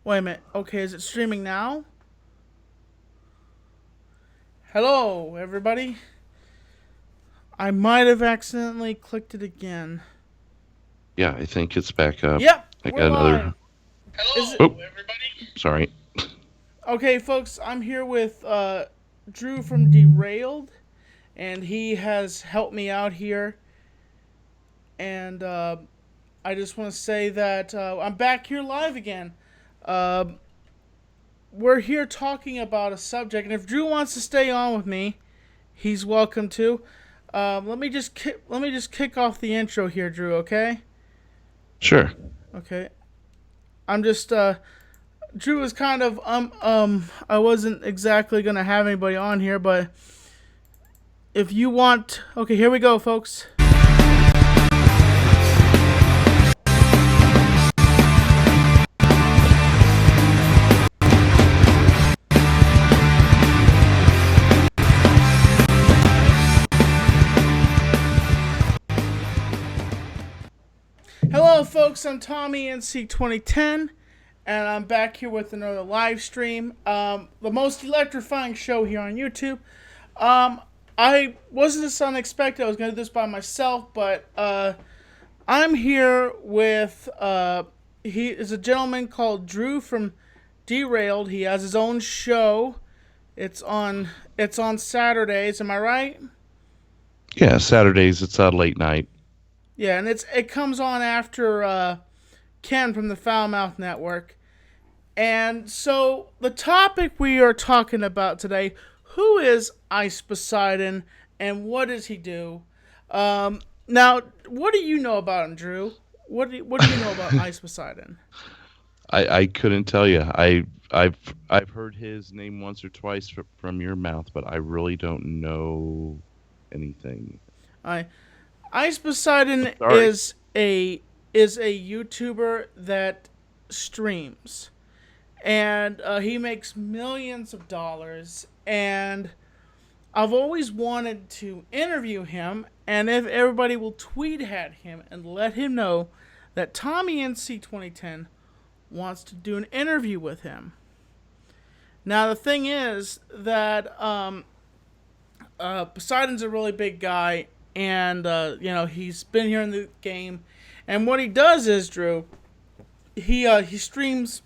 Wait a minute. Okay, is it streaming now? Hello, everybody. I might have accidentally clicked it again. Yeah, I think it's back up. Yep, I we're got live. another. Is it Oh, sorry. okay, folks? I'm here with Drew from Derailed, and he has helped me out here. And I just want to say that I'm back here live again. Uh, we're here talking about a subject, and if Drew wants to stay on with me, he's welcome to. Let me just kick off the intro here, Drew. Okay. Sure. Okay. I'm just Drew is kind of I wasn't exactly gonna have anybody on here, but if you want, okay, here we go, folks. Hello, folks. I'm Tommy NC 2010, and I'm back here with another live stream. The most electrifying show here on YouTube. Um, I wasn't this unexpected. I was gonna do this by myself, but I'm here with he is a gentleman called Drew from Derailed. He has his own show. It's on Saturdays. Am I right? Yeah, Saturdays it's late night. Yeah, and it comes on after Ken from the Foul Mouth Network. And so the topic we are talking about today: who is Ice Poseidon and what does he do? Now, what do you know about him, Drew? What do you know about Ice Poseidon? I couldn't tell you. I've heard his name once or twice from your mouth, but I really don't know anything. I Ice Poseidon Sorry. is a YouTuber that streams, and he makes millions of dollars. And I've always wanted to interview him, and if everybody will tweet at him and let him know that Tommy NC 2010 wants to do an interview with him. Now the thing is that Poseidon's a really big guy, and he's been here in the game. And what he does is, Drew, he streams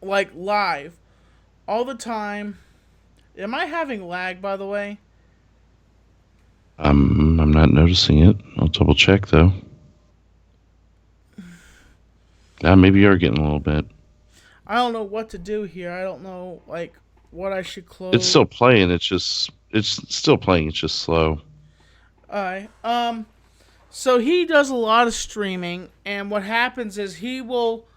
like live all the time. Am I having lag, by the way? I'm not noticing it. I'll double check though. Maybe you're getting a little bit. I don't know what to do here. I don't know like what I should It's close. still playing. It's still playing. It's just slow. Alright. So he does a lot of streaming, and what happens is he will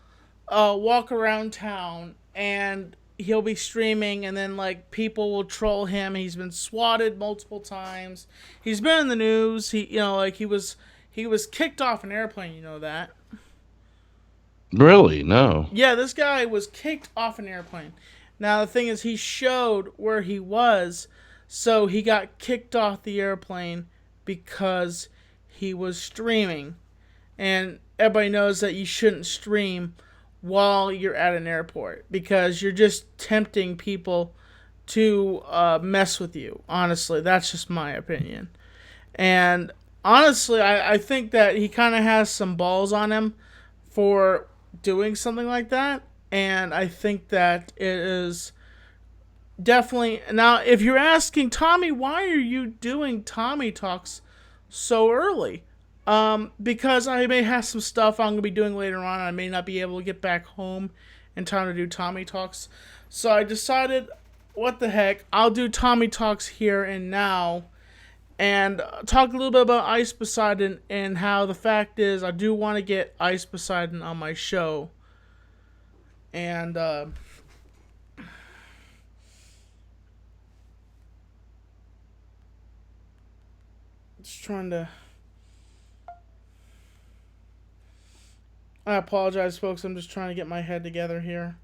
walk around town and he'll be streaming, and then like people will troll him. He's been swatted multiple times. He's been in the news. He was kicked off an airplane. You know that? Really? No. Yeah, this guy was kicked off an airplane. Now the thing is, he showed where he was, so he got kicked off the airplane because he was streaming. And everybody knows that you shouldn't stream while you're at an airport because you're just tempting people to mess with you. Honestly, that's just my opinion. And honestly, I think that he kind of has some balls on him for doing something like that. And I think that it is definitely. Now, if you're asking Tommy, why are you doing Tommy Talks so early? Because I may have some stuff I'm going to be doing later on. I may not be able to get back home in time to do Tommy Talks. So I decided, what the heck, I'll do Tommy Talks here and now and talk a little bit about Ice Poseidon and how the fact is I do want to get Ice Poseidon on my show. And just trying to. I apologize, folks. I'm just trying to get my head together here.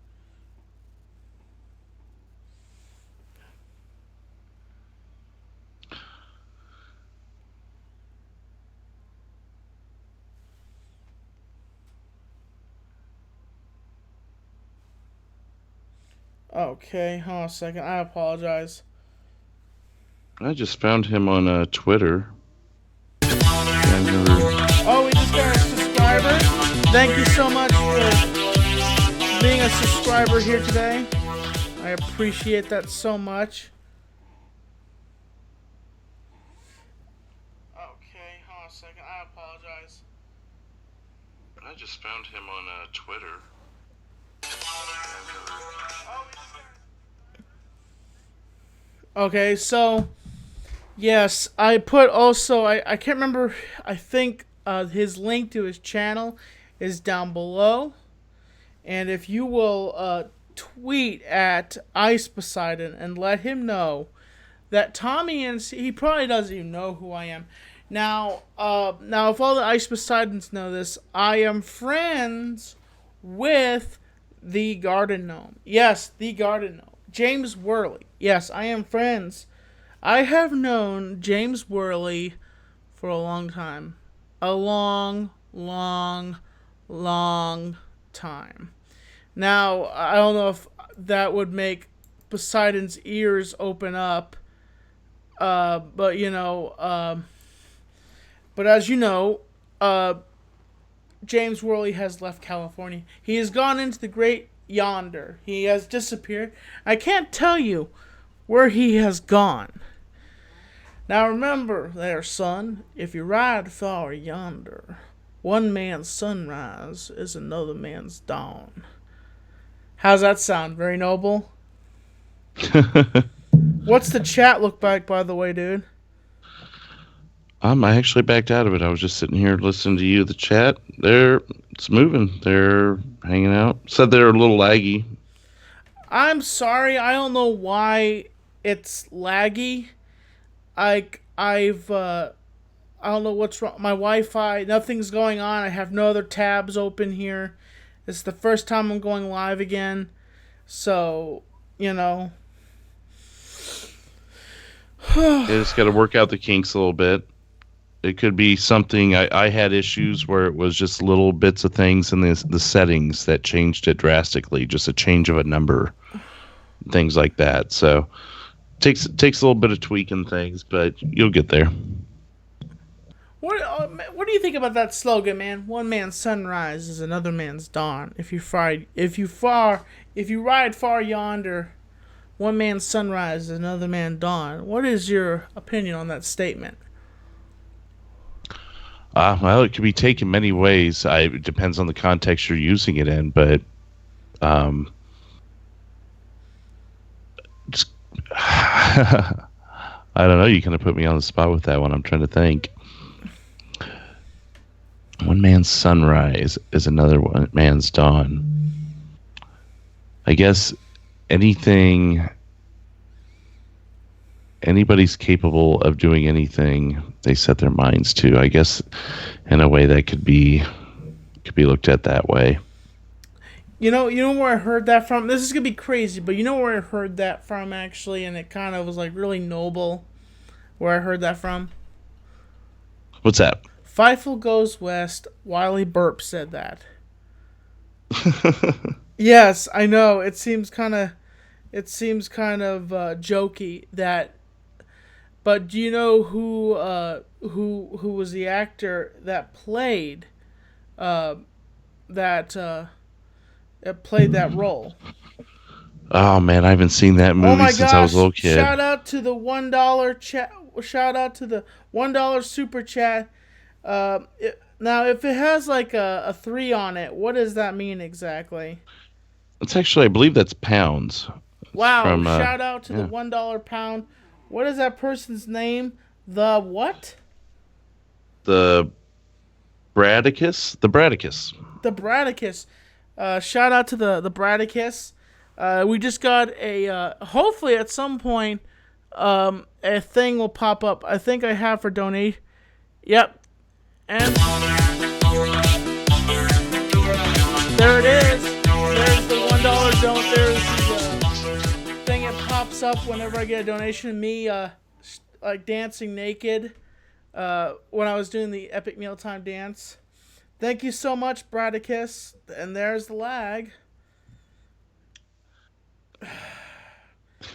Okay, hold on a second. I apologize. I just found him on Twitter. I've never. Oh, we just got a subscriber. Thank you so much for being a subscriber here today. I appreciate that so much. Okay, hold on a second. I apologize. I just found him on Twitter. Okay, so yes, I put also I can't remember. I think his link to his channel is down below, and if you will tweet at Ice Poseidon and let him know that Tommy and he probably doesn't even know who I am. Now, if all the Ice Poseidons know this, I am friends with the Garden Gnome. Yes, the Garden Gnome, James Worley. Yes, I am friends. I have known James Worley for a long time, a long time. Now, I don't know if that would make Poseidon's ears open up, but but as you know, James Worley has left California. He has gone into the great yonder. He has disappeared. I can't tell you where he has gone. Now remember there, son, if you ride far yonder, one man's sunrise is another man's dawn. How's that sound? Very noble? What's the chat look like, by the way, dude? I actually backed out of it. I was just sitting here listening to you. The chat, it's moving. They're hanging out. Said they're a little laggy. I'm sorry. I don't know why it's laggy. I don't know what's wrong. My Wi-Fi, nothing's going on. I have no other tabs open here. It's the first time I'm going live again. So, you know. You just got to work out the kinks a little bit. It could be something. I had issues where it was just little bits of things in the settings that changed it drastically. Just a change of a number, things like that. So takes a little bit of tweaking things, but you'll get there. What do you think about that slogan, man? One man's sunrise is another man's dawn. If you ride far yonder, one man's sunrise is another man's dawn. What is your opinion on that statement? Well, it can be taken many ways. It depends on the context you're using it in, but just, I don't know. You kind of put me on the spot with that one. I'm trying to think. One man's sunrise is another one man's dawn. I guess anybody's capable of doing anything they set their minds to. I guess in a way that could be looked at that way. You know where I heard that from? This is gonna be crazy, but you know where I heard that from actually, and it kind of was like really noble. Where I heard that from? What's that? Feifel Goes West. Wiley Burp said that. Yes, I know. It seems kind of jokey that. But do you know who was the actor that played that played that role? Oh man, I haven't seen that movie Oh my since I was a little gosh! kid. Shout out to the $1 chat. Shout out to the $1 super chat. Now, if it has like a 3 on it, what does that mean exactly? It's actually, I believe that's pounds. Wow! From Shout out to the yeah. $1 pound. What is that person's name? The what? The Bradicus. The Bradicus. The Bradicus. Shout out to the Bradicus. We just got a. Hopefully, at some point, a thing will pop up. I think I have for donate. Yep. And there it is. There's the $1 don't. There's the thing that pops up whenever I get a donation. Me, like dancing naked, when I was doing the epic mealtime dance. Thank you so much, Bradicus. And there's the lag.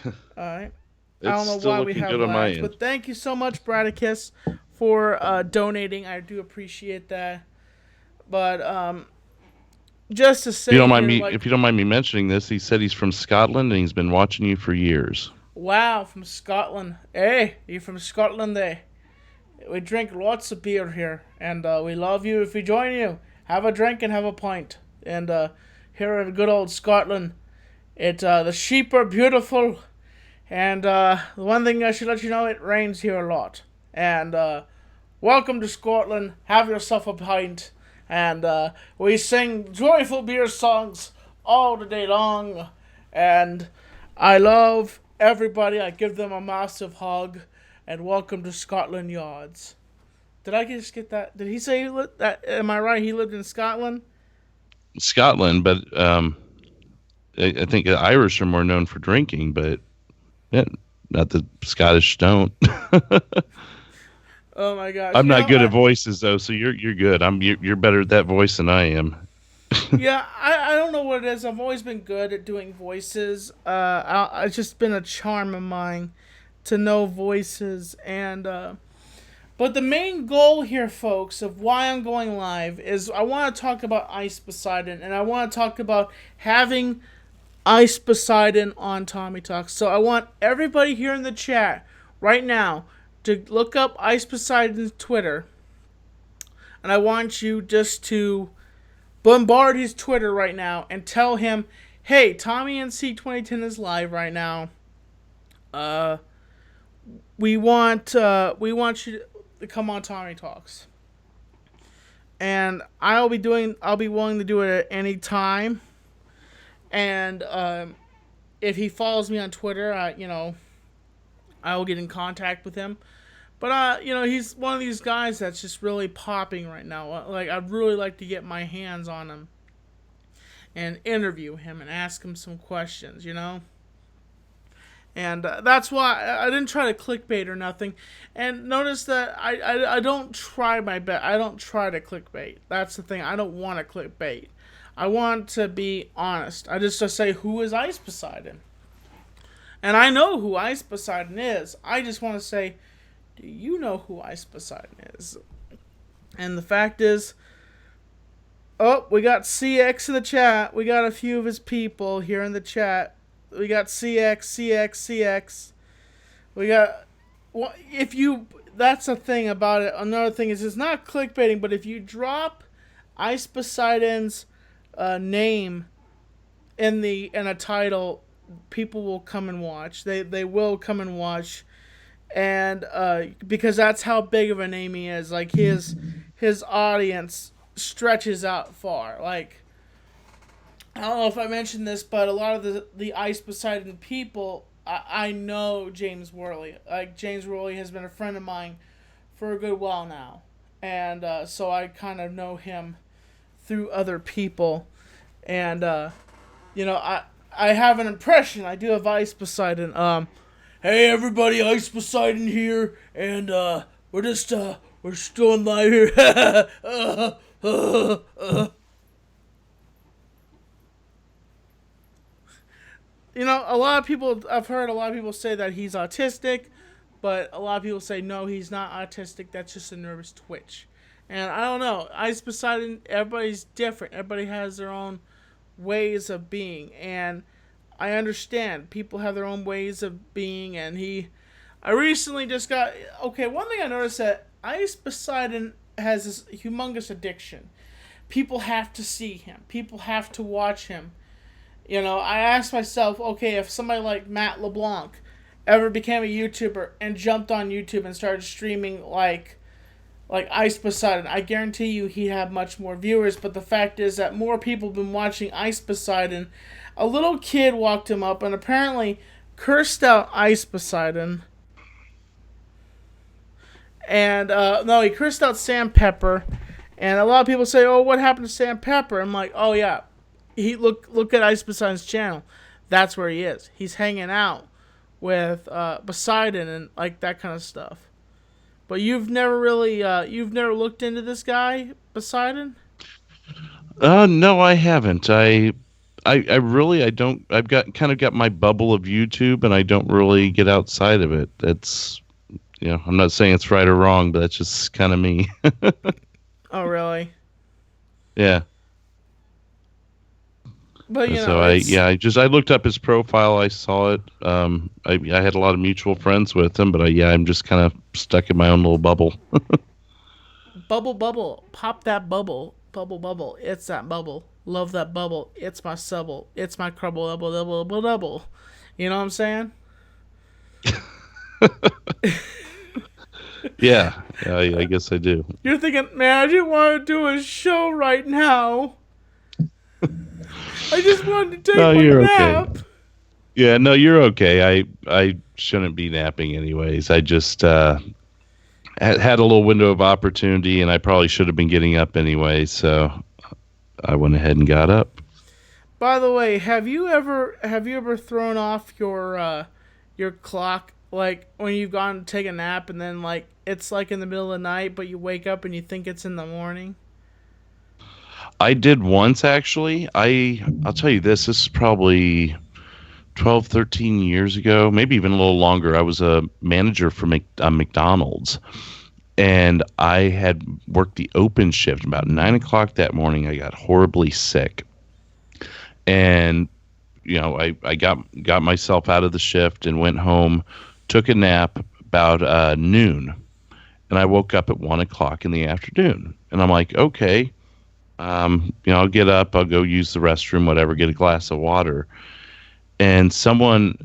All right. I It's don't know still why we looking have good on my lags, end. but thank you so much, Bradicus, for donating. I do appreciate that. But just to If you say don't mind here, me, like, if you don't mind me mentioning this, he said he's from Scotland and he's been watching you for years. wow, from Scotland. Hey, you from Scotland, eh? We drink lots of beer here, and we love you if we join you. Have a drink and have a pint. And here in good old Scotland, the sheep are beautiful, and the one thing I should let you know, it rains here a lot. And welcome to Scotland. Have yourself a pint, and we sing joyful beer songs all the day long. And I love everybody. I give them a massive hug, and welcome to Scotland Yards. Did I just get that? Did he say he lived that? Am I right? He lived in Scotland. Scotland, but I think the Irish are more known for drinking, but yeah, not the Scottish don't. Oh my gosh! I'm not good at voices though, so you're good. You're better at that voice than I am. Yeah, I don't know what it is. I've always been good at doing voices. It's just been a charm of mine to know voices, and but the main goal here, folks, of why I'm going live is I want to talk about Ice Poseidon, and I want to talk about having Ice Poseidon on Tommy Talks. So I want everybody here in the chat right now to look up Ice Poseidon's Twitter, and I want you just to bombard his Twitter right now and tell him, "Hey, Tommy NC 2010 is live right now. Uh, we want you to come on Tommy Talks." And I'll be willing to do it at any time. And if he follows me on Twitter, I will get in contact with him. But he's one of these guys that's just really popping right now. Like, I'd really like to get my hands on him and interview him and ask him some questions, And that's why I didn't try to clickbait or nothing. And notice that I don't try my best. I don't try to clickbait. That's the thing. I don't want to clickbait. I want to be honest. I just say, who is Ice Poseidon? And I know who Ice Poseidon is. I just want to say, do you know who Ice Poseidon is? And the fact is, oh, we got CX in the chat. We got a few of his people here in the chat. We got CX, CX, CX. We got. Well, if you. That's the thing about it. Another thing is, it's not clickbaiting, but if you drop Ice Poseidon's name in a title, people will come and watch. They will come and watch, and because that's how big of a name he is. Like, his audience stretches out far. Like, I don't know if I mentioned this, but a lot of the Ice Poseidon people, I know James Worley. Like, James Worley has been a friend of mine for a good while now, and so I kind of know him through other people, and I have an impression. I do have Ice Poseidon. Hey everybody, Ice Poseidon here, and we're still in live here. A lot of people, I've heard a lot of people say that he's autistic, but a lot of people say no, he's not autistic. That's just a nervous twitch. And I don't know. Ice Poseidon, everybody's different. Everybody has their own ways of being, and I understand people have their own ways of being. And I recently just got okay. One thing I noticed that Ice Poseidon has this humongous addiction. People have to see him. People have to watch him. I asked myself, okay, if somebody like Matt LeBlanc ever became a YouTuber and jumped on YouTube and started streaming like Ice Poseidon, I guarantee you he'd have much more viewers. But the fact is that more people have been watching Ice Poseidon. A little kid walked him up and apparently cursed out Ice Poseidon. And no, he cursed out Sam Pepper. And a lot of people say, "Oh, what happened to Sam Pepper?" I'm like, "Oh yeah, he look at Ice Poseidon's channel. That's where he is. He's hanging out with Poseidon and like that kind of stuff." But you've never looked into this guy, Poseidon? No, I haven't. I really I don't I've got my bubble of YouTube and I don't really get outside of it. That's I'm not saying it's right or wrong, but that's just kind of me. Oh, really? Yeah. But And so it's I looked up his profile. I saw it. I had a lot of mutual friends with him, but I'm just kind of stuck in my own little bubble. bubble, bubble, pop that bubble, bubble, bubble. It's that bubble. Love that bubble. It's my subble. It's my crubble, double, double, double, double. You know what I'm saying? Yeah, I guess I do. You're thinking, man, I didn't want to do a show right now. I just wanted to No, take my you're okay. nap. Yeah, no, you're okay. I shouldn't be napping anyways. I just had a little window of opportunity, and I probably should have been getting up anyway. So I went ahead and got up. By the way, have you ever thrown off your clock, like when you've gone to take a nap and then like it's like in the middle of the night, but you wake up and you think it's in the morning? I did once actually. I'll tell you this. This is probably 12, 13 years ago, maybe even a little longer. I was a manager for McDonald's, and I had worked the open shift. About 9 o'clock that morning, I got horribly sick, and I got myself out of the shift and went home, took a nap about noon, and I woke up at 1 o'clock in the afternoon, and I'm like, okay, I'll get up, I'll go use the restroom, whatever, get a glass of water, and someone,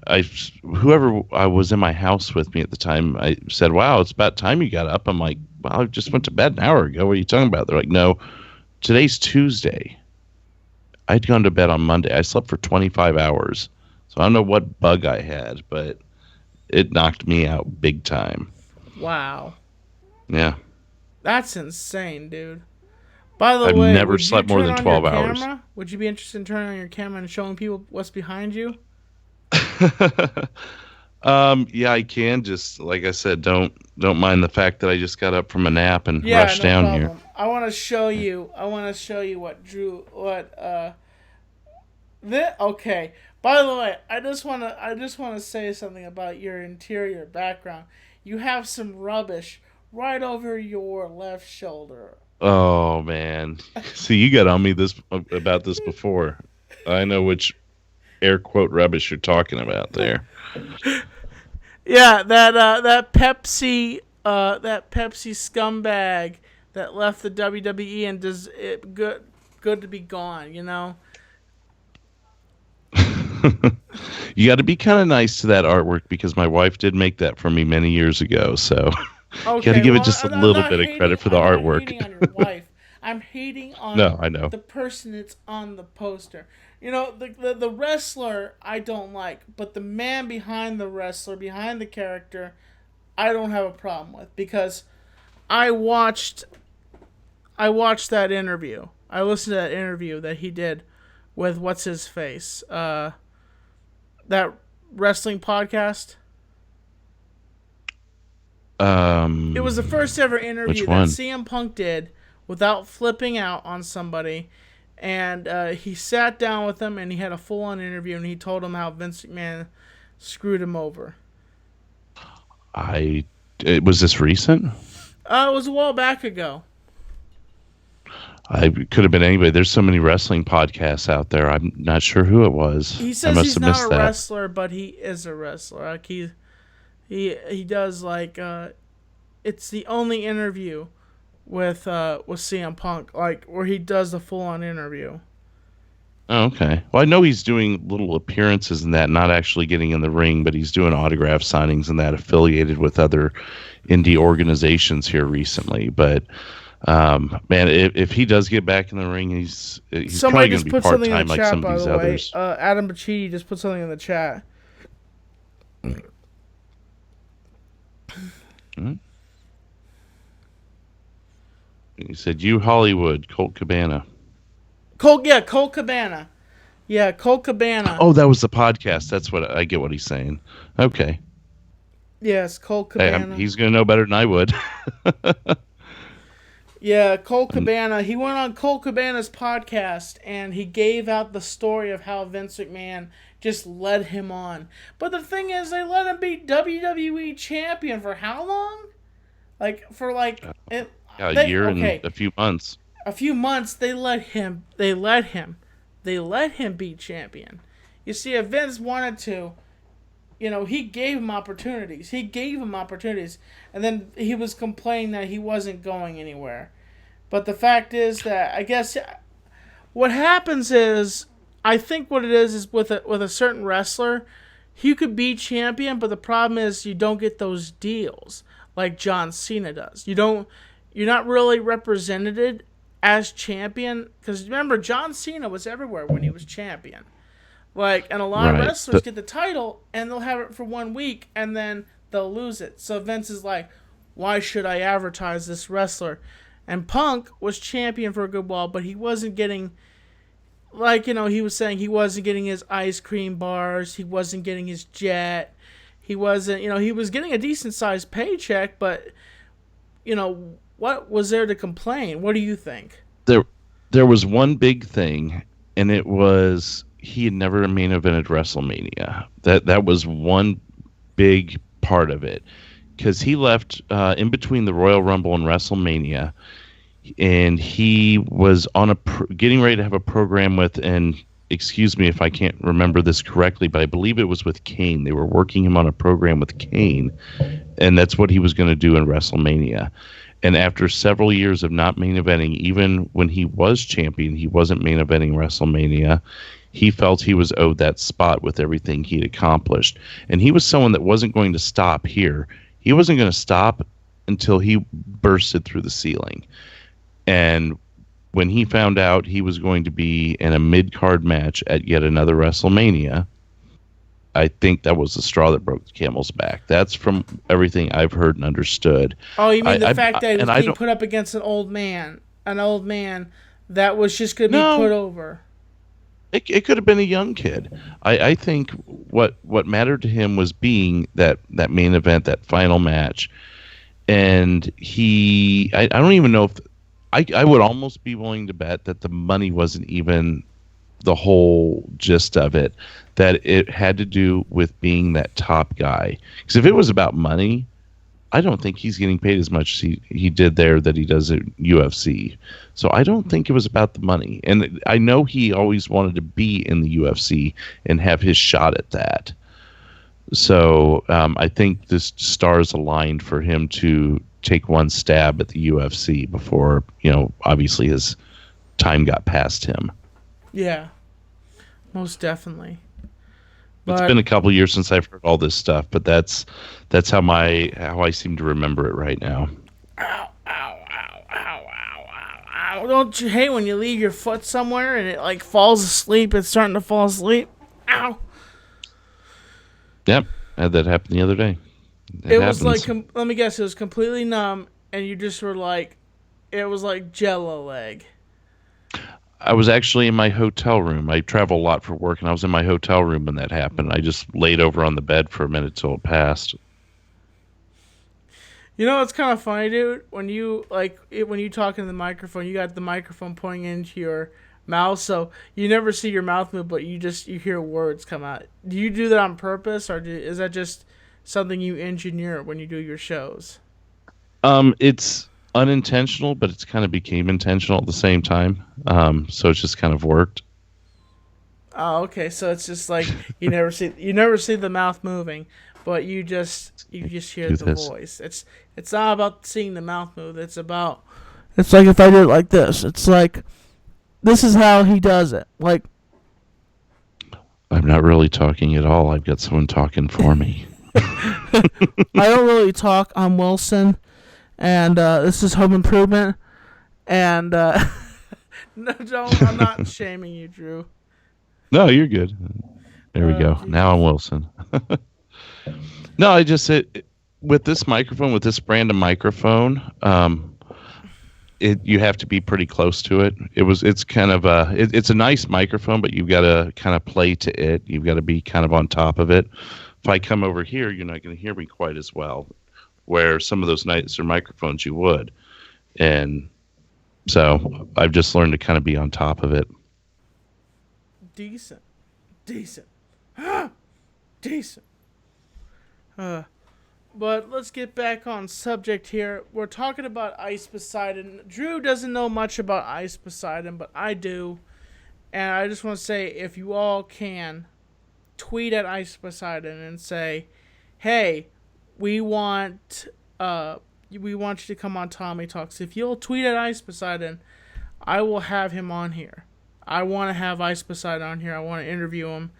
I whoever I was in my house with me at the time, I said, "Wow, it's about time you got up." I'm like, "Well, I just went to bed an hour ago. What are you talking about?" They're like, "No, today's Tuesday. I'd gone to bed on Monday. I slept for 25 hours, so I don't know what bug I had, but it knocked me out big time." Wow, Yeah, that's insane, dude. By the I've way, never would you slept more turn than on your 12 hours. camera? Would you be interested in turning on your camera and showing people what's behind you? Yeah, I can. Just like I said, don't mind the fact that I just got up from a nap and Yeah, rushed no down here. problem. I want to show you. I want to show you what. Okay. By the way, I just want to say something about your interior background. You have some rubbish right over your left shoulder. Oh man, see, you got on me this about this before. I know which air quote rubbish you're talking about there. Yeah, that Pepsi scumbag that left the WWE and does it good to be gone. You know. You got to be kind of nice to that artwork because my wife did make that for me many years ago. So you got to Okay, give it well, just a I'm little not bit of hating. credit for the I'm not artwork. hating on your wife. I'm hating on No, I know. the person that's on the poster. You know, the wrestler I don't like, but the man behind the wrestler, behind the character, I don't have a problem with because I watched I watched that interview. I listened to that interview that he did with what's his face, that wrestling podcast. It was the first ever Which interview that one? CM Punk did without flipping out on somebody. And he sat down with him and he had a full on interview and he told him how Vince McMahon screwed him over. Was this recent? It was a while back ago. I could have been anybody. There's so many wrestling podcasts out there. I'm not sure who it was. He I says must he's have not a missed that. wrestler, but he is a wrestler. Like he does like it's the only interview with CM Punk, like where he does the full on interview. Oh, okay. Well, I know he's doing little appearances in that, not actually getting in the ring, but he's doing autograph signings and that affiliated with other indie organizations here recently. But man, if he does get back in the ring, he's Somebody probably going just to be put part something in time the like chat, some of by these the way. others. Adam Bachidi just put something in the chat. Hmm? He said, "You Hollywood, Colt Cabana." Colt Cabana. Yeah, Colt Cabana. Oh, that was the podcast. That's what I get. What he's saying. Okay, Yes, Colt hey, Cabana. he's going to know better than I would. Yeah, Cole And Cabana. He went on Cole Cabana's podcast and he gave out the story of how Vince McMahon just led him on. But the thing is, they let him be WWE champion for how long? Like for like it. yeah, a They year and okay, a few months. a few months. They let him. They let him. They let him be champion. You see, if Vince wanted to, he gave him opportunities. He gave him opportunities, and then he was complaining that he wasn't going anywhere. But the fact is that I guess what happens is I think what it is with a certain wrestler, you could be champion, but the problem is you don't get those deals like John Cena does. You're not really represented as champion because remember John Cena was everywhere when he was champion. Like, and a lot of Right. wrestlers get the title and they'll have it for 1 week and then they'll lose it. So Vince is like, why should I advertise this wrestler? And Punk was champion for a good while, but he wasn't getting, like, he was saying he wasn't getting his ice cream bars, he wasn't getting his jet, he wasn't, he was getting a decent sized paycheck, but, what was there to complain? What do you think? there there was one big thing, and it was he had never main evented WrestleMania. That was one big part of it because he left in between the Royal Rumble and WrestleMania, and he was on getting ready to have a program with, and excuse me if I can't remember this correctly, but I believe it was with Kane. They were working him on a program with Kane, and that's what he was going to do in WrestleMania. And after several years of not main eventing, even when he was champion, he wasn't main eventing WrestleMania. He felt he was owed that spot with everything he'd accomplished. And he was someone that wasn't going to stop here. He wasn't going to stop until he bursted through the ceiling. And when he found out he was going to be in a mid-card match at yet another WrestleMania, I think that was the straw that broke the camel's back. That's from everything I've heard and understood. Oh, you mean the I fact that he and was I being don't put up against an old man that was just going to be put no. over? It could have been a young kid. I think what mattered to him was being that main event, that final match, and I don't even know if I would almost be willing to bet that the money wasn't even the whole gist of it, that it had to do with being that top guy. Because if it was about money, I don't think he's getting paid as much as he did there that he does at UFC. So I don't think it was about the money. And I know he always wanted to be in the UFC and have his shot at that. So I think this stars aligned for him to take one stab at the UFC before, obviously his time got past him. Yeah, most definitely. It's But been a couple years since I've heard all this stuff, but that's how I seem to remember it right now. ow, ow, ow, ow, ow, ow, ow. Don't you hate when you leave your foot somewhere and it like falls asleep? It's starting to fall asleep. Ow. Yep, I had that happen the other day. It It was like, happens. let me guess, it was completely numb and you just were like, it was like jello leg. I was actually in my hotel room. I travel a lot for work, and I was in my hotel room when that happened. I just laid over on the bed for a minute till it passed. It's kind of funny, dude. When you talk in the microphone, you got the microphone pointing into your mouth, so you never see your mouth move, but you hear words come out. Do you do that on purpose, or is that just something you engineer when you do your shows? It's unintentional, but it's kind of became intentional at the same time. So it's just kind of worked. Oh, okay. So it's just like you never see the mouth moving, but you just hear Do the this. voice. It's not about seeing the mouth move. It's like if I did it like this. It's like this is how he does it. Like I'm not really talking at all. I've got someone talking for me. I don't really talk. I'm Wilson, and this is Home Improvement. And no, don't. I'm not shaming you, Drew. No, you're good. There we Oh, go. Now I'm Jesus. Wilson. No, I just said with this microphone, with this brand of microphone, you have to be pretty close to it. It's kind of it's a nice microphone, but you've got to kind of play to it. You've got to be kind of on top of it. If I come over here, you're not going to hear me quite as well. Where some of those nicer microphones you would, and So I've just learned to kind of be on top of it. Decent. Decent. Decent. But let's get back on subject here. We're talking about Ice Poseidon. Drew doesn't know much about Ice Poseidon, but I do. And I just want to say, if you all can, tweet at Ice Poseidon and say, "Hey, we want we want you to come on Tommy Talks." If you'll tweet at Ice Poseidon, I will have him on here. I want to have Ice Poseidon on here. I want to interview him.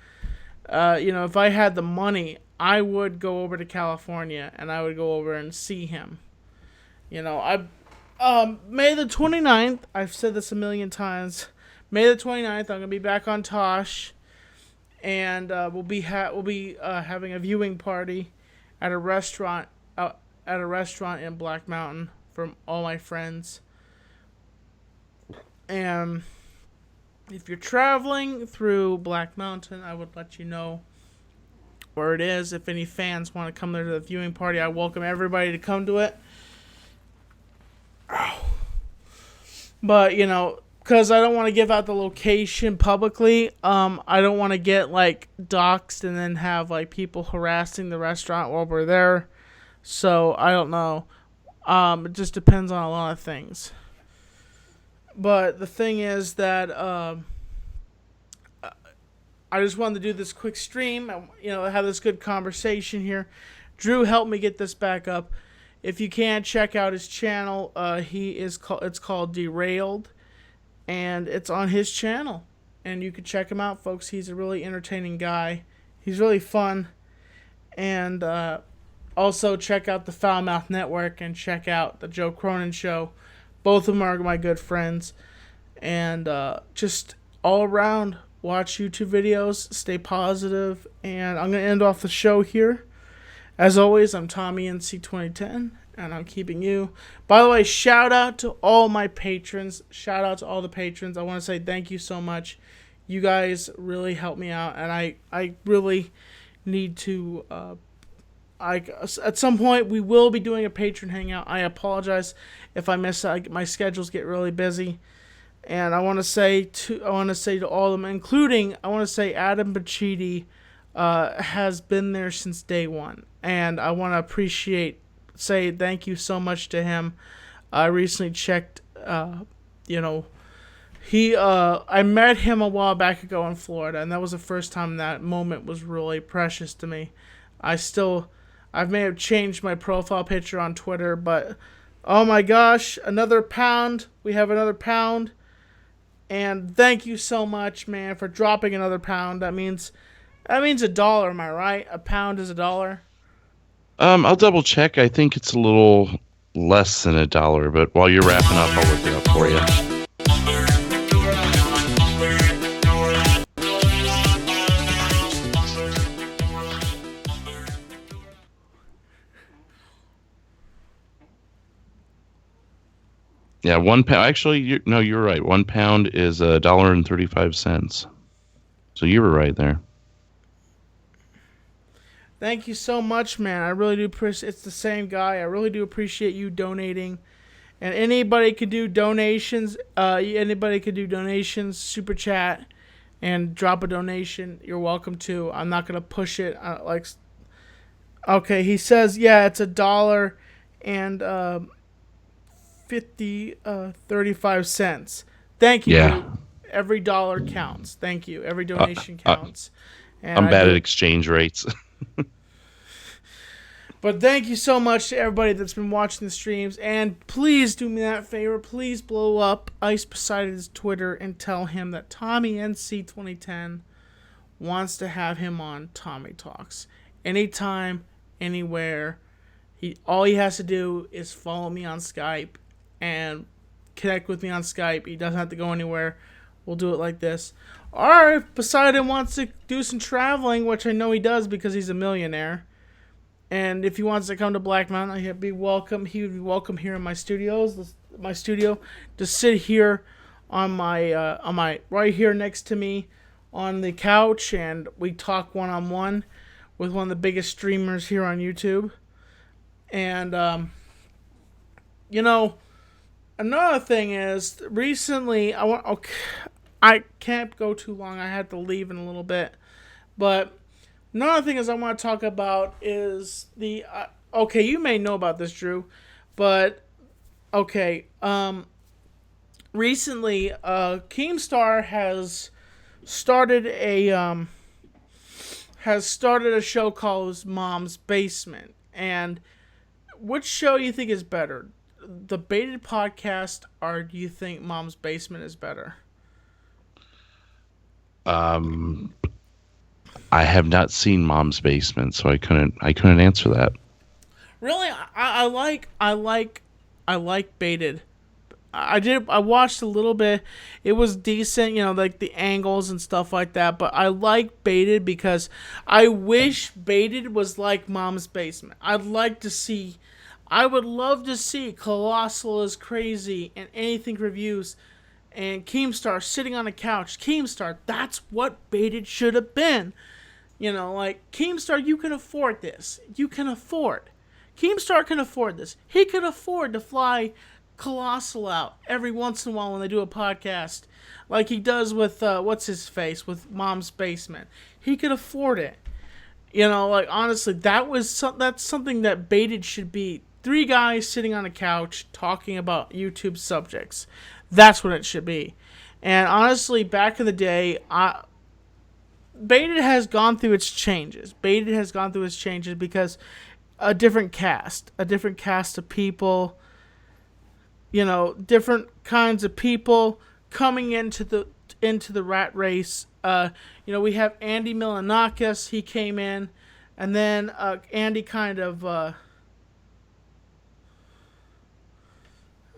If I had the money, I would go over to California and I would go over and see him. May the 29th, I've said this a million times. May the 29th, I'm gonna be back on Tosh, and we'll be having a viewing party at a restaurant in Black Mountain from all my friends. And if you're traveling through Black Mountain, I would let you know where it is. If any fans want to come there to the viewing party, I welcome everybody to come to it. But, because I don't want to give out the location publicly, I don't want to get, doxxed and then have, people harassing the restaurant while we're there. So, I don't know. It just depends on a lot of things. But the thing is that I just wanted to do this quick stream, have this good conversation here. Drew helped me get this back up. If you can, check out his channel. It's called Derailed, and it's on his channel. And you can check him out, folks. He's a really entertaining guy. He's really fun. And also check out the Foul Mouth Network and check out the Joe Cronin Show. Both of them are my good friends. And just all around, watch YouTube videos, stay positive, and I'm going to end off the show here. As always, I'm Tommy NC2010, and I'm keeping you. By the way, shout out to all my patrons. Shout out to all the patrons. I want to say thank you so much. You guys really help me out, and I really need to... at some point, we will be doing a patron hangout. I apologize if I miss it. My schedules get really busy. And I want to say to all of them, including Adam Bachidi, has been there since day one, and I want to say thank you so much to him. I recently checked, I met him a while back ago in Florida, and that was the first time that moment was really precious to me. I may have changed my profile picture on Twitter, but oh my gosh, another pound. We have another pound. And thank you so much, man, for dropping another pound. That means $1, am I right? A pound is $1. I'll double check. I think it's a little less than $1, but while you're wrapping up, I'll look it up for you. Yeah, 1 pound. Actually, you're right. 1 pound is $1.35. So you were right there. Thank you so much, man. I really do appreciate. It's the same guy. I really do appreciate you donating. And anybody could do donations. Super chat, and drop a donation. You're welcome to. I'm not gonna push it. Okay, he says, yeah, it's $1 and 35 cents. Thank you. Yeah. Dude. Every dollar counts. Thank you. Every donation counts. And I'm bad at exchange rates. But thank you so much to everybody that's been watching the streams. And please do me that favor. Please blow up Ice Poseidon's Twitter and tell him that Tommy NC2010 wants to have him on Tommy Talks. Anytime, anywhere. All he has to do is follow me on Skype and connect with me on Skype. He doesn't have to go anywhere. We'll do it like this. Or if Poseidon wants to do some traveling, which I know he does because he's a millionaire, and if he wants to come to Black Mountain, he'd be welcome. He would be welcome here in my studio, to sit here on my right here next to me on the couch, and we talk one-on-one with one of the biggest streamers here on YouTube. And Another thing is recently I want. Okay, I can't go too long. I had to leave in a little bit, but another thing is I want to talk about is the. Okay, you may know about this, Drew, but okay. Recently, Keemstar has started a show called Mom's Basement. And which show you think is better, the Baited podcast, or do you think Mom's Basement is better? Um, I have not seen Mom's Basement, so I couldn't answer that. Really, I like Baited. I watched a little bit. It was decent, like the angles and stuff like that. But I like Baited because I wish Baited was like Mom's Basement. I would love to see Colossal is Crazy and Anything Reviews and Keemstar sitting on a couch. Keemstar, that's what Baited should have been. Like Keemstar, you can afford this. You can afford. Keemstar can afford this. He can afford to fly Colossal out every once in a while when they do a podcast, like he does with what's his face with Mom's Basement. He could afford it. Like honestly, that's something that Baited should be. Three guys sitting on a couch talking about YouTube subjects. That's what it should be. And honestly, back in the day, Baited has gone through its changes. Baited has gone through its changes because a different cast of people, different kinds of people coming into the rat race. We have Andy Milanakis. He came in, and then Andy kind of. I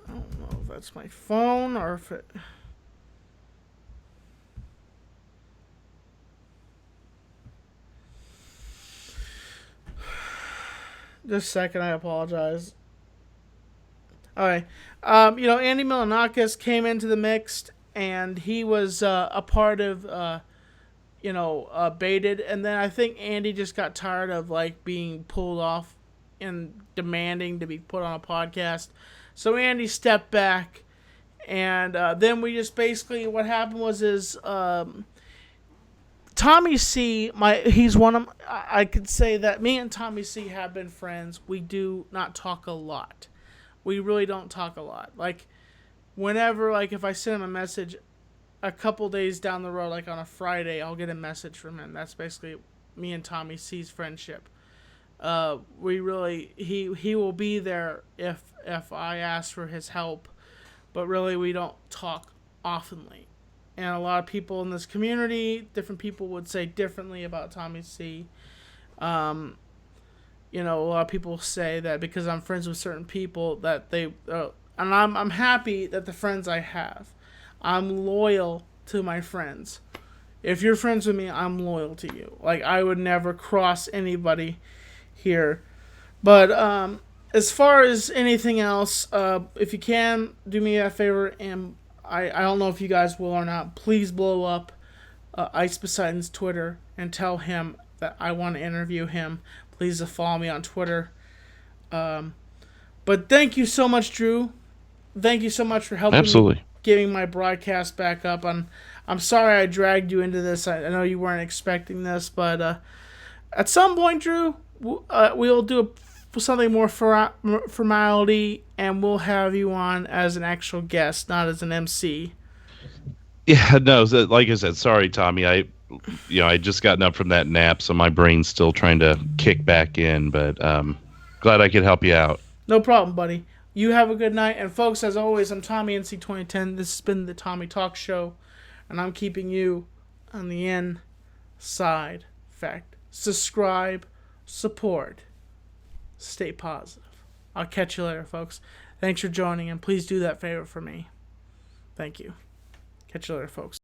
don't know if that's my phone or if it. Just a second, I apologize. Alright. Andy Milanakis came into the mix, and he was a part of, Baited. And then I think Andy just got tired of, like, being pulled off and demanding to be put on a podcast. So Andy stepped back, and then we just basically, what happened was Tommy C, he's one of, I could say that me and Tommy C have been friends. We do not talk a lot. We really don't talk a lot. Like, whenever, like, if I send him a message a couple days down the road, like on a Friday, I'll get a message from him. That's basically me and Tommy C's friendship. He will be there if I ask for his help, but really we don't talk oftenly. And a lot of people in this community, different people would say differently about Tommy C. A lot of people say that because I'm friends with certain people that they, and I'm happy that the friends I have, I'm loyal to my friends. If you're friends with me, I'm loyal to you. Like, I would never cross anybody here. But as far as anything else, if you can do me a favor, and I don't know if you guys will or not, please blow up Ice Poseidon's Twitter and tell him that I want to interview him. Please follow me on Twitter. But thank you so much, Drew. Thank you so much for helping Absolutely. me getting my broadcast back up. I'm sorry I dragged you into this. I know you weren't expecting this, but at some point, Drew, we'll do something more formality, and we'll have you on as an actual guest, not as an MC. Yeah, no, like I said, sorry, Tommy. I just gotten up from that nap, so my brain's still trying to kick back in. But glad I could help you out. No problem, buddy. You have a good night. And folks, as always, I'm Tommy NC 2010. This has been the Tommy Talk Show, and I'm keeping you on the inside. Fact. Subscribe, support, stay positive. I'll catch you later, folks. Thanks for joining, and please do that favor for me. Thank you. Catch you later, folks.